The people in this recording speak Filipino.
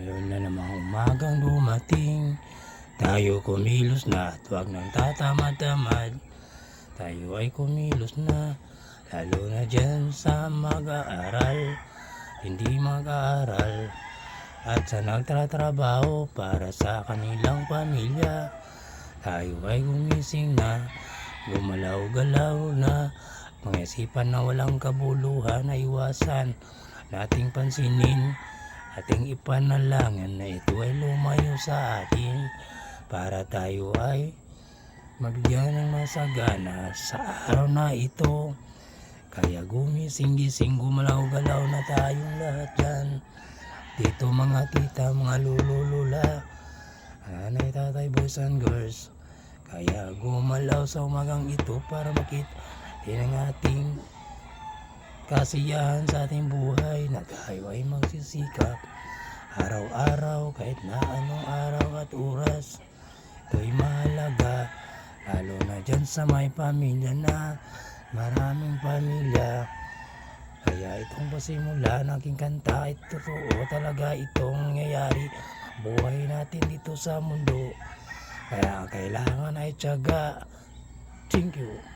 Ngayon na namang umagang dumating, tayo kumilos na at huwag nang tatamad-tamad. Tayo ay kumilos na, lalo na dyan sa mag-aaral, hindi mag-aaral, at sa nagtatrabaho para sa kanilang pamilya. Tayo ay gumising na, gumalaw-galaw na, mga isipan na walang kabuluhan ay iwasan nating pansinin. Ating ipanalangin na ito ay lumayo sa atin para tayo ay mabigyan ng masagana sa araw na ito. Kaya gumising-gising, gumalaw-galaw na tayong lahat dyan. Dito mga tita, mga lululula, nanay, tatay, boys and girls. Kaya gumalaw sa umagang ito para makita din ang ating kasiyahan sa ating buhay, na tayo ay magsisikap araw-araw kahit na anong araw at oras. Ito'y mahalaga, lalo na dyan sa may pamilya na maraming pamilya. Kaya itong pasimula ng aking kanta, ito totoo talaga itong nangyayari buhay natin dito sa mundo. Kaya ang kailangan ay tiyaga. Thank you.